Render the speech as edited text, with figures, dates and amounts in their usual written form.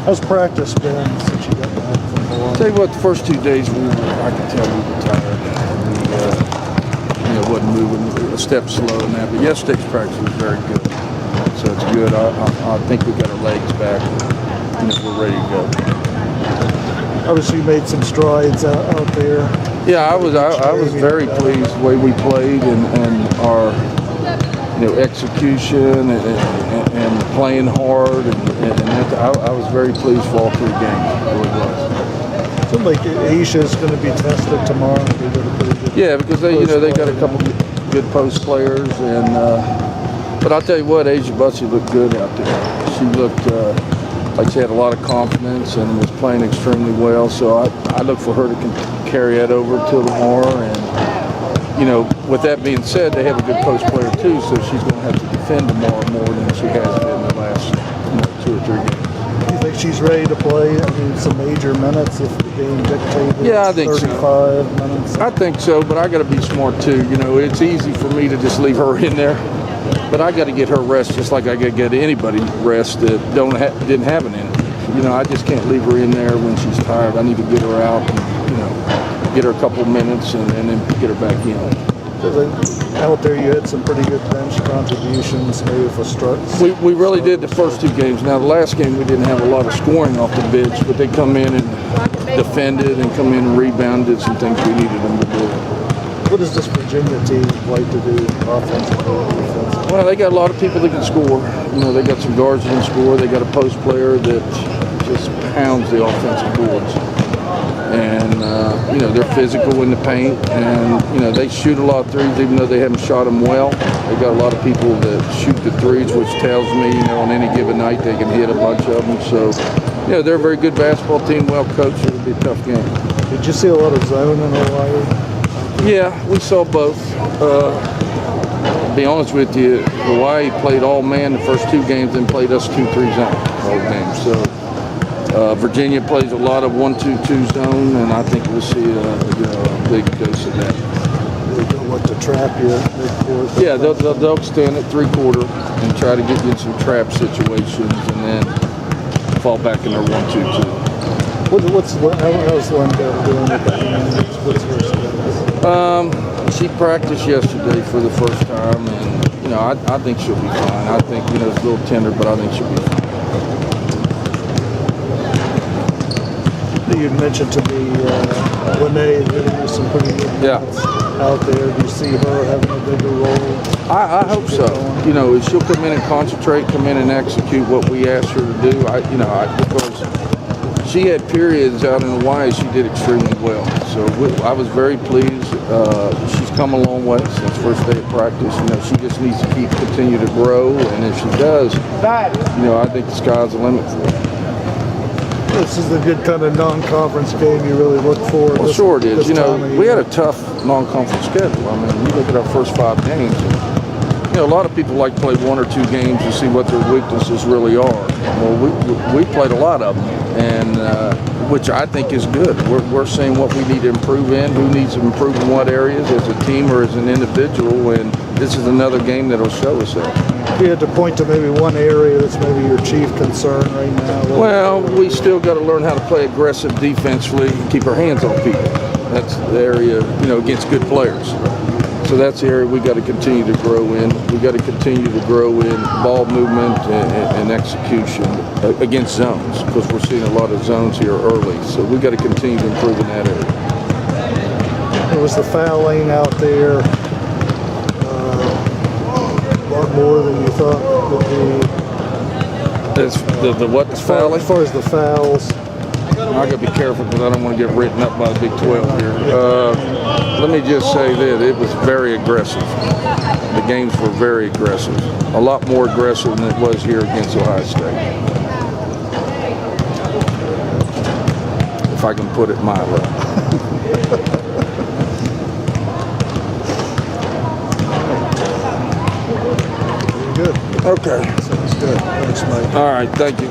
How's practice been since you got back from Hawaii? Tell you what, the first 2 days I could tell we were tired. We wasn't moving a step slow in that. But yesterday's practice was very good, so it's good. I think we got our legs back. We're ready to go. Obviously, you made some strides out there. Yeah, I was very pleased the way we played and our execution and playing hard and I was very pleased for all 3 games. It really was. Seems like Asia is going to be tested tomorrow. Yeah, because they got a couple good post players but I'll tell you what, Asia Bussey looked good out there. She looked like she had a lot of confidence and was playing extremely well. So I look for her to carry that over to tomorrow. And with that being said, they have a good post player too, so she's going to have to defend tomorrow more than she has been in the last 2 or 3 games. Do you think she's ready to play? I mean, some major minutes if the game dictated. Yeah, I think 35 minutes. I think so, but I got to be smart too. It's easy for me to just leave her in there, but I got to get her rest just like I got to get anybody rest that didn't have an injury. I just can't leave her in there when she's tired. I need to get her out and get her a couple of minutes and then get her back in. Out there, you had some pretty good bench contributions, maybe for struts. We really did the first 2 games. Now, the last game we didn't have a lot of scoring off the bench, but they come in and defended and come in and rebounded some things we needed them to do. What does this Virginia team like to do offensively? Well, they got a lot of people that can score. They got some guards that can score. They got a post player that just pounds the offensive boards. And, they're physical in the paint. And, they shoot a lot of threes, even though they haven't shot them well. They got a lot of people that shoot the threes, which tells me, on any given night they can hit a bunch of them. So, they're a very good basketball team, well coached. It'll be a tough game. Did you see a lot of zone in Hawaii? Yeah, we saw both. To be honest with you, Hawaii played all man the first 2 games, then played us 2-3 zone all games. So Virginia plays a lot of 1-2-2 zone, and I think we'll see a big dose of that. They'll look to trap you at midcourt. Yeah, they'll stand at 3-quarter and try to get you in some trap situations, and then fall back in their 1-2-2. How's Linda doing with the hands? What's her status? She practiced yesterday for the first time, and I think she'll be fine. I think it's a little tender, but I think she'll be fine. You mentioned to me Lene giving you some pretty good minutes out there. Do you see her having a bigger role? I hope so. She'll come in and concentrate, come in and execute what we asked her to do. Because she had periods out in Hawaii, she did extremely well. So I was very pleased. She's come a long way since first day of practice. She just needs to continue to grow, and if she does, I think the sky's the limit for her. This is the good kind of non-conference game you really look for. Well, sure it is. We had a tough non-conference schedule. I mean, you look at our first 5 games. A lot of people like to play 1 or 2 games to see what their weaknesses really are. Well, we played a lot of them, and which I think is good. We're seeing what we need to improve in, who needs to improve in what areas as a team or as an individual, and this is another game that'll show us that. If you had to point to maybe one area that's maybe your chief concern right now? Well, we still got to learn how to play aggressive defensively and keep our hands on people. That's the area, against good players. So that's the area we got to continue to grow in. We got to continue to grow in ball movement and execution against zones, because we're seeing a lot of zones here early. So we got to continue to improve in that area. There was the fouling out there. A lot more than you thought would be. That's the what? The fouling? As far as the fouls. I got to be careful because I don't want to get written up by the Big 12 here. Let me just say that it was very aggressive. The games were very aggressive. A lot more aggressive than it was here against Ohio State. If I can put it mildly. Good. Okay. Sounds good. Thanks, Mike. All right. Thank you.